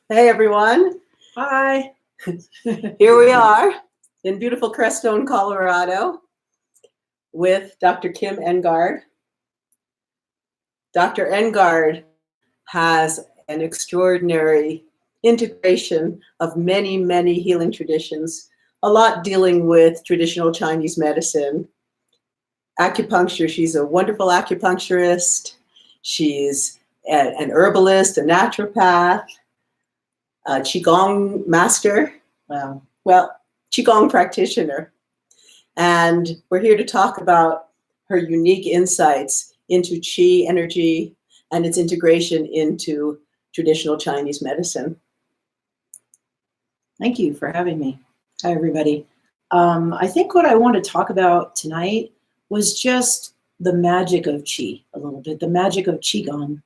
Hey everyone. Hi. Here we are in beautiful Crestone, Colorado with Dr. Kim Engard. Dr. Engard has an extraordinary integration of many, many healing traditions, a lot dealing with traditional Chinese medicine, acupuncture. She's a wonderful acupuncturist. She's an herbalist, a naturopath, a Qigong master, well, Qigong practitioner. And we're here to talk about her unique insights into Qi energy and its integration into traditional Chinese medicine. Thank you for having me. Hi, everybody. I think what I want to talk about tonight was just the magic of Qi a little bit, the magic of Qigong,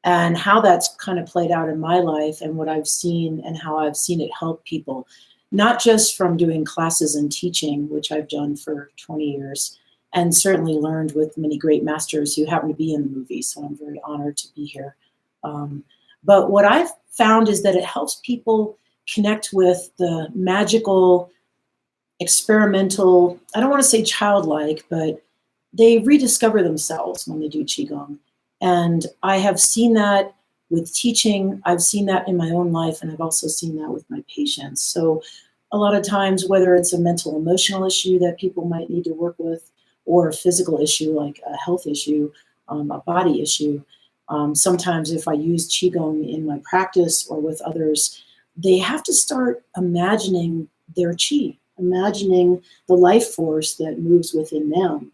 and how that's kind of played out in my life and what I've seen and how I've seen it help people, not just from doing classes and teaching, which I've done for 20 years, and certainly learned with many great masters who happen to be in the movie. So I'm very honored to be here. But what I've found is that it helps people connect with the magical, experimental, I don't want to say childlike, but they rediscover themselves when they do Qigong. And I have seen that with teaching, I've seen that in my own life, and I've also seen that with my patients. So a lot of times, whether it's a mental emotional issue that people might need to work with, or a physical issue like a health issue, a body issue, sometimes if I use Qigong in my practice or with others, they have to start imagining their Qi, imagining the life force that moves within them.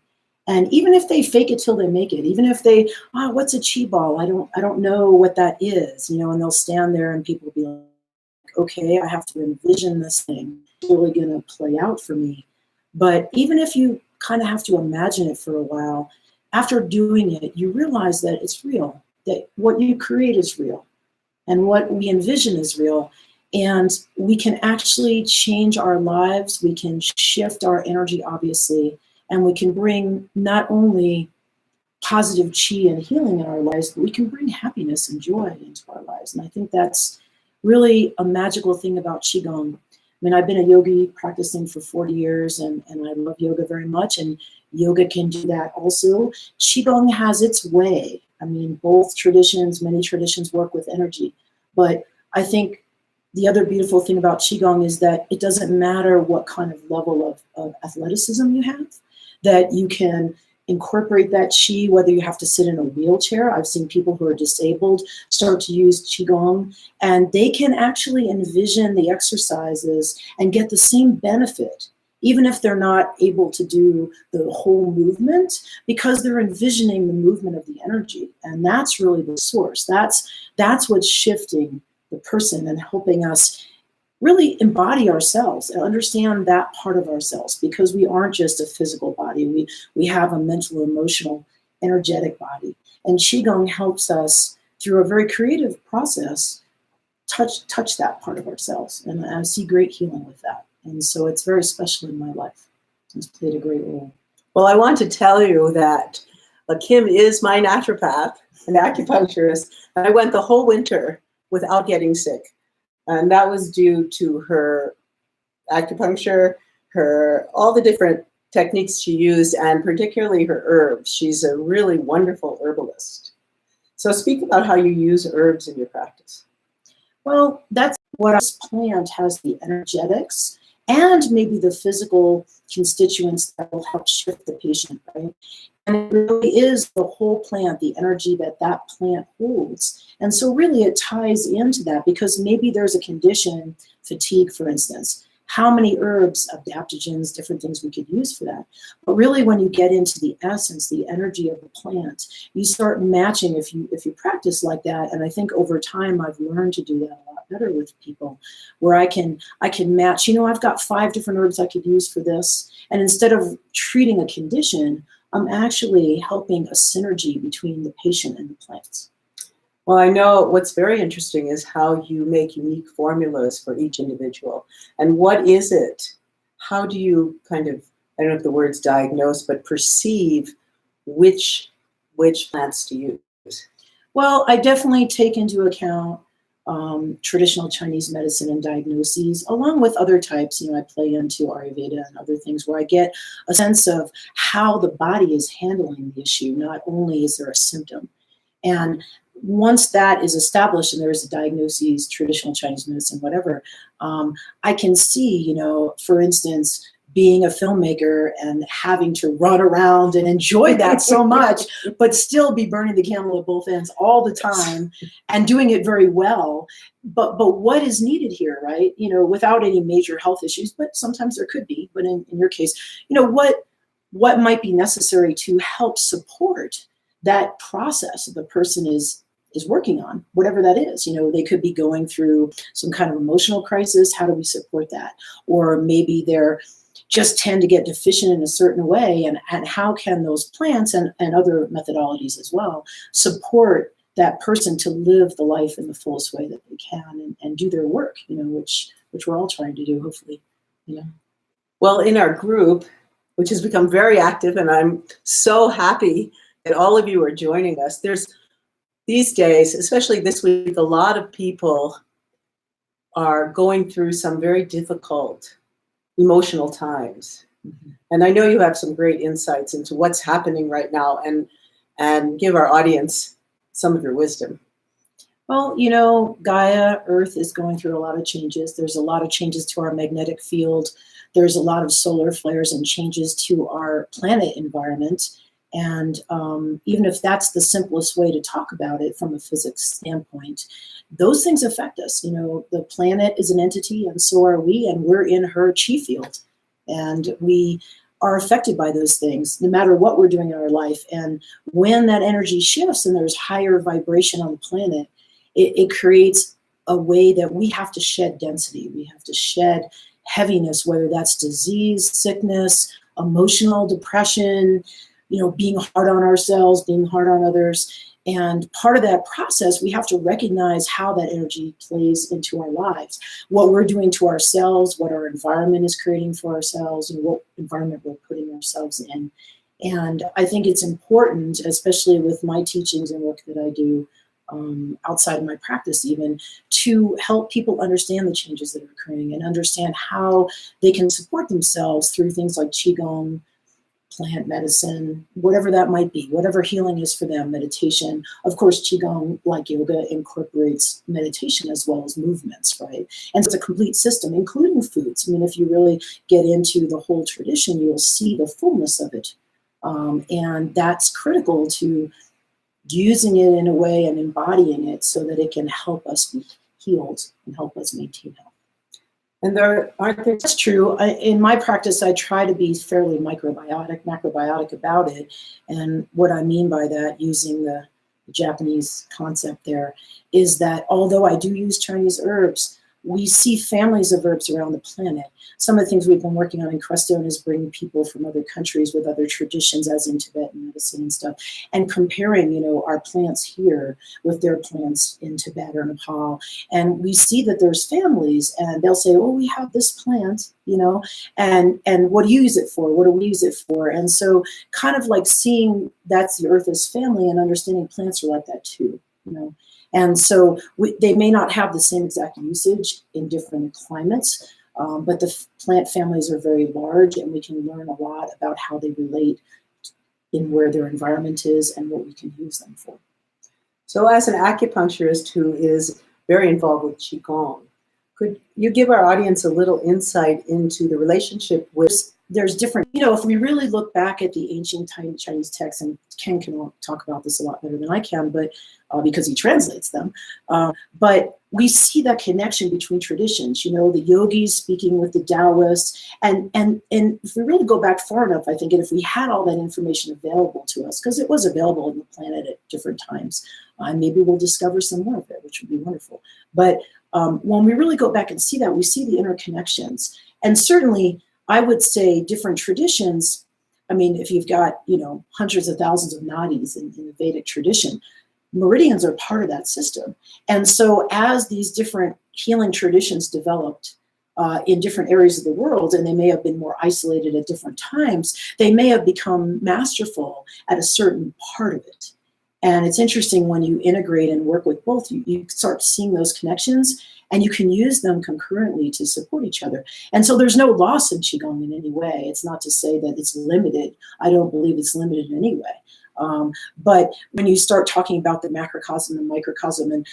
And even if they fake it till they make it, even if they, what's a Qi ball? I don't know what that is, and they'll stand there and people will be like, okay, I have to envision this thing. It's really going to play out for me. But even if you kind of have to imagine it for a while, after doing it, you realize that it's real, that what you create is real and what we envision is real. And we can actually change our lives. We can shift our energy, obviously. And we can bring not only positive Qi and healing in our lives, but we can bring happiness and joy into our lives. And I think that's really a magical thing about Qigong. I mean, I've been a yogi practicing for 40 years, and I love yoga very much, and yoga can do that also. Qigong has its way. I mean, both traditions, many traditions work with energy. But I think the other beautiful thing about Qigong is that it doesn't matter what kind of level of athleticism you have, that you can incorporate that Qi, whether you have to sit in a wheelchair. I've seen people who are disabled start to use Qigong, and they can actually envision the exercises and get the same benefit, even if they're not able to do the whole movement, because they're envisioning the movement of the energy. And that's really the source. That's what's shifting the person and helping us really embody ourselves and understand that part of ourselves, because we aren't just a physical body. We have a mental, emotional, energetic body. And Qigong helps us, through a very creative process, touch that part of ourselves. And I see great healing with that. And so it's very special in my life. It's played a great role. Well, I want to tell you that Kim is my naturopath, an acupuncturist, and I went the whole winter without getting sick. And that was due to her acupuncture, all the different techniques she used, and particularly her herbs. She's a really wonderful herbalist. So speak about how you use herbs in your practice. Well, that's what this plant has, the energetics and maybe the physical constituents that will help shift the patient, right? And it really is the whole plant, the energy that plant holds. And so really it ties into that, because maybe there's a condition, fatigue, for instance. How many herbs, adaptogens, different things we could use for that. But really when you get into the essence, the energy of the plant, you start matching if you practice like that. And I think over time I've learned to do that a lot better with people, where I can match, I've got 5 different herbs I could use for this. And instead of treating a condition, I'm actually helping a synergy between the patient and the plants. Well, I know what's very interesting is how you make unique formulas for each individual. And what is it? How do you kind of, I don't know if the word's diagnose, but perceive which plants to use? Well, I definitely take into account traditional Chinese medicine and diagnoses, along with other types. I play into Ayurveda and other things where I get a sense of how the body is handling the issue. Not only is there a symptom. And once that is established and there is a diagnosis, traditional Chinese medicine, whatever, I can see, for instance, being a filmmaker and having to run around and enjoy that so much, but still be burning the candle at both ends all the time and doing it very well. But what is needed here, right? Without any major health issues, but sometimes there could be. But in your case, what might be necessary to help support that process the person is working on, whatever that is. They could be going through some kind of emotional crisis. How do we support that? Or maybe they're just tend to get deficient in a certain way, and how can those plants and other methodologies as well support that person to live the life in the fullest way that they can and do their work, which we're all trying to do, hopefully. Well, in our group, which has become very active, and I'm so happy that all of you are joining us. There's these days, especially this week, a lot of people are going through some very difficult emotional times. Mm-hmm. And I know you have some great insights into what's happening right now, and give our audience some of your wisdom. Well, Gaia, Earth is going through a lot of changes. There's a lot of changes to our magnetic field. There's a lot of solar flares and changes to our planet environment. And even if that's the simplest way to talk about it from a physics standpoint, those things affect us. The planet is an entity, and so are we, and we're in her chi field. And we are affected by those things, no matter what we're doing in our life. And when that energy shifts and there's higher vibration on the planet, it creates a way that we have to shed density. We have to shed heaviness, whether that's disease, sickness, emotional depression, being hard on ourselves, being hard on others. And part of that process, we have to recognize how that energy plays into our lives, what we're doing to ourselves, what our environment is creating for ourselves, and what environment we're putting ourselves in. And I think it's important, especially with my teachings and work that I do outside of my practice even, to help people understand the changes that are occurring and understand how they can support themselves through things like Qigong, plant medicine, whatever that might be, whatever healing is for them, meditation. Of course, Qigong, like yoga, incorporates meditation as well as movements, right? And it's a complete system, including foods. If you really get into the whole tradition, you'll see the fullness of it. And that's critical to using it in a way and embodying it so that it can help us be healed and help us maintain health. And that's true. In my practice, I try to be fairly macrobiotic about it. And what I mean by that, using the Japanese concept there, is that although I do use Chinese herbs, we see families of herbs around the planet. Some of the things we've been working on in Crestone is bringing people from other countries with other traditions, as in Tibetan medicine and stuff, and comparing, our plants here with their plants in Tibet or Nepal. And we see that there's families, and they'll say, "Oh, we have this plant, and what do you use it for? What do we use it for?" And so, kind of like seeing that's the earth as family, and understanding plants are like that too, And so they may not have the same exact usage in different climates, but the plant families are very large, and we can learn a lot about how they relate in where their environment is and what we can use them for. So as an acupuncturist who is very involved with Qigong, could you give our audience a little insight into the relationship with... There's different, if we really look back at the ancient Chinese texts, and Ken can talk about this a lot better than I can, but because he translates them, but we see that connection between traditions, the yogis speaking with the Taoists, and if we really go back far enough, I think, and if we had all that information available to us, because it was available on the planet at different times, maybe we'll discover some more of it, which would be wonderful. But when we really go back and see that, we see the interconnections. And certainly, I would say different traditions. If you've got, hundreds of thousands of nadis in the Vedic tradition, meridians are part of that system. And so as these different healing traditions developed in different areas of the world, and they may have been more isolated at different times, they may have become masterful at a certain part of it. And it's interesting when you integrate and work with both, you start seeing those connections, and you can use them concurrently to support each other. And so there's no loss in Qigong in any way. It's not to say that it's limited. I don't believe it's limited in any way. But when you start talking about the macrocosm and microcosm and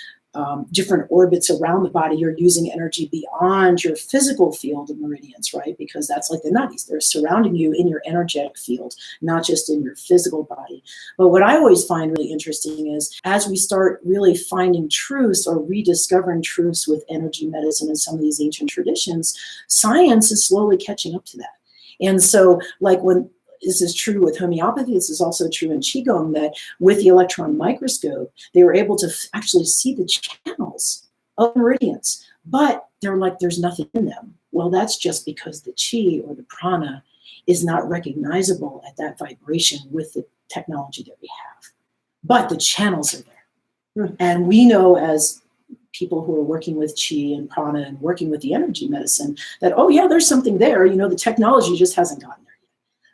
different orbits around the body, you're using energy beyond your physical field of meridians, right? Because that's like the nadis. They're surrounding you in your energetic field, not just in your physical body. But what I always find really interesting is as we start really finding truths or rediscovering truths with energy medicine and some of these ancient traditions, science is slowly catching up to that. And so like when this is true with homeopathy, this is also true in Qigong, that with the electron microscope, they were able to actually see the channels of meridians, but they're like, there's nothing in them. Well, that's just because the Qi or the prana is not recognizable at that vibration with the technology that we have. But the channels are there. And we know as people who are working with Qi and prana and working with the energy medicine that, oh yeah, there's something there. You know, the technology just hasn't gotten there.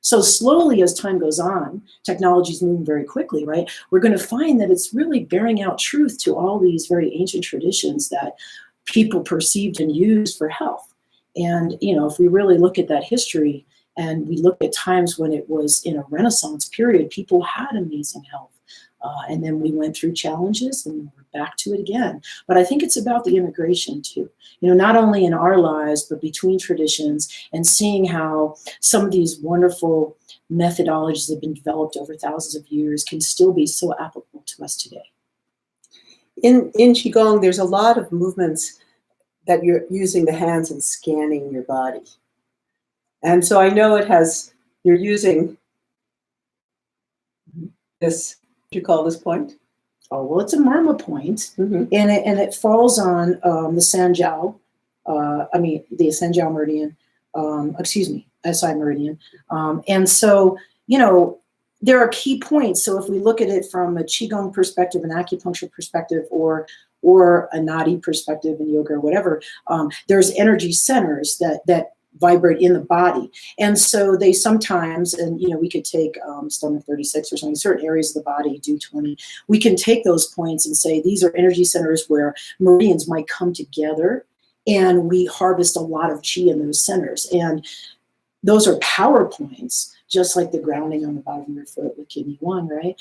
So slowly as time goes on, technology is moving very quickly, right? We're going to find that it's really bearing out truth to all these very ancient traditions that people perceived and used for health. And, you know, if we really look at that history and we look at times when it was in a Renaissance period, people had amazing health. And then we went through challenges and we're back to it again. But I think it's about the integration too. You know, not only in our lives, but between traditions and seeing how some of these wonderful methodologies that have been developed over thousands of years can still be so applicable to us today. In Qigong, there's a lot of movements that you're using the hands and scanning your body. And so I know you're using this, what do you call this point? Oh, well, it's a marma point, and it falls on the Sanjiao, the Sanjiao meridian, SI meridian. And so, you know, there are key points. So if we look at it from a Qigong perspective, an acupuncture perspective, or a nadi perspective in yoga or whatever, there's energy centers that vibrate in the body. And so they sometimes, and you know, we could take stomach 36 or something, certain areas of the body do 20. We can take those points and say these are energy centers where meridians might come together, and we harvest a lot of chi in those centers. And those are power points, just like the grounding on the bottom of your foot with kidney 1, right?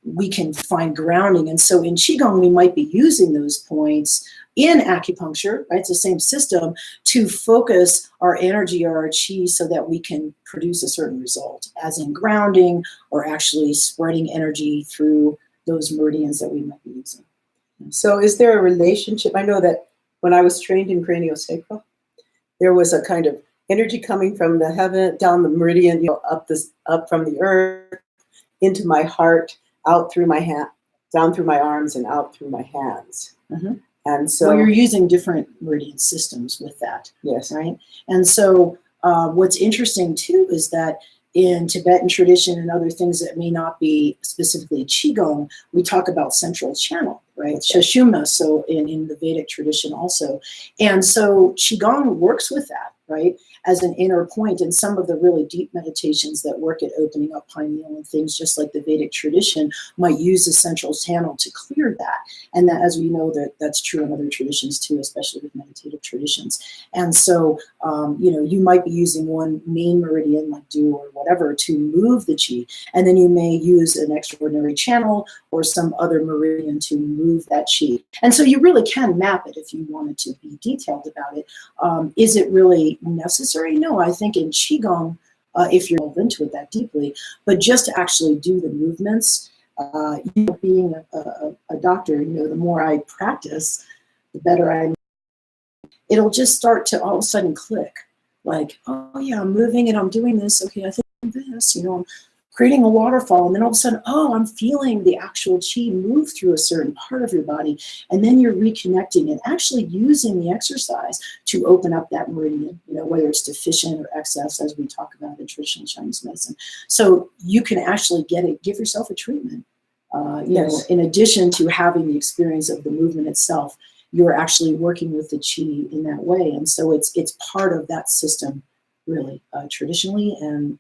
We can find grounding. And so in Qigong, we might be using those points in acupuncture, right? It's the same system to focus our energy or our chi so that we can produce a certain result, as in grounding or actually spreading energy through those meridians that we might be using. So is there a relationship? I know that when I was trained in craniosacral, there was a kind of energy coming from the heaven, down the meridian, you know, up from the earth, into my heart, out through my hand, down through my arms and out through my hands. And so you're using different meridian systems with that. Yes. Right. And so what's interesting too is that in Tibetan tradition and other things that may not be specifically Qigong, we talk about central channel, right? Sushumna, so in the Vedic tradition also. And so Qigong works with that, right? As an inner point, and some of the really deep meditations that work at opening up pineal and things, just like the Vedic tradition, might use the central channel to clear that. And that, as we know, that's true in other traditions too, especially with meditative traditions. And so, you know, you might be using one main meridian, like Du or whatever, to move the chi, and then you may use an extraordinary channel or some other meridian to move that chi. And so you really can map it if you wanted to be detailed about it. Is it really necessary? No, I think in Qigong, if you're into it that deeply, but just to actually do the movements, you know, being a doctor, you know, the more I practice, the better I. It'll just start to all of a sudden click, like, oh yeah, I'm moving and I'm doing this. Okay, I think I'm this, you know, I'm creating a waterfall, and then all of a sudden, oh, I'm feeling the actual chi move through a certain part of your body, and then you're reconnecting and actually using the exercise to open up that meridian, you know, whether it's deficient or excess, as we talk about in traditional Chinese medicine. So you can actually give yourself a treatment. You know, in addition to having the experience of the movement itself, you're actually working with the chi in that way, and so it's part of that system. Really, traditionally, and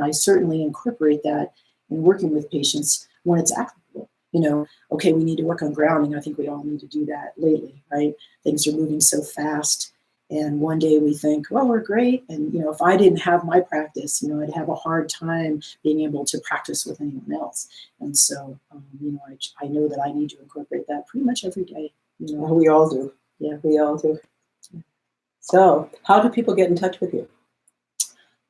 I certainly incorporate that in working with patients when it's applicable. you know, okay, we need to work on grounding. I think we all need to do that lately, right? Things are moving so fast. And one day we think, well, we're great. And, you know, if I didn't have my practice, you know, I'd have a hard time being able to practice with anyone else. And so, you know, I know that I need to incorporate that pretty much every day. You know, We all do. Yeah. We all do. So how do people get in touch with you?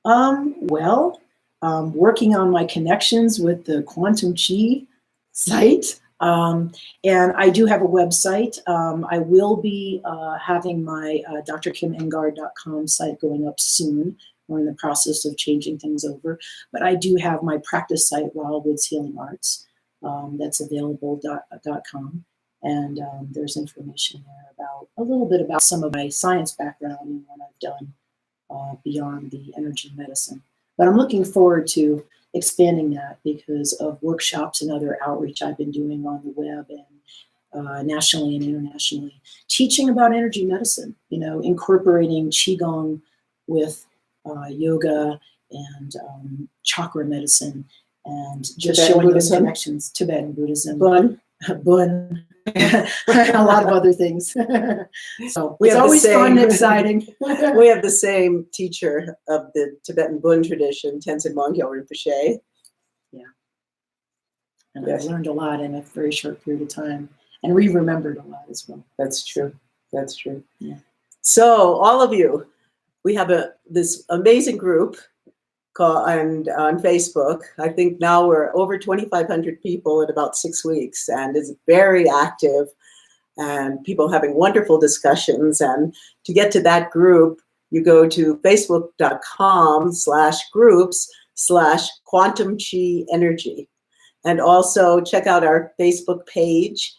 Well, working on my connections with the Quantum Chi site. And I do have a website. I will be having my drkimengard.com site going up soon. We're in the process of changing things over. But I do have my practice site, Wildwoods Healing Arts, that's available.com. And there's information there about a little bit about some of my science background and what I've done beyond the energy medicine. But I'm looking forward to expanding that because of workshops and other outreach I've been doing on the web and nationally and internationally, teaching about energy medicine, you know, incorporating Qigong with yoga and chakra medicine, and just Tibetan showing those Buddhism. Connections, Tibetan Buddhism, Bun. Bun, a lot of other things. So We it's have the always fun same- and exciting. We have the same teacher of the Tibetan Bun tradition, Tenzin Wangyal Rinpoche. And Yes. I've learned a lot in a very short period of time, and remembered a lot as well. That's true. That's true. Yeah. So all of you, we have this amazing group and on Facebook. I think now we're over 2,500 people in about 6 weeks, and it's very active, and people having wonderful discussions. And to get to that group, you go to facebook.com/groups/Quantum Chi Energy. And also check out our Facebook page,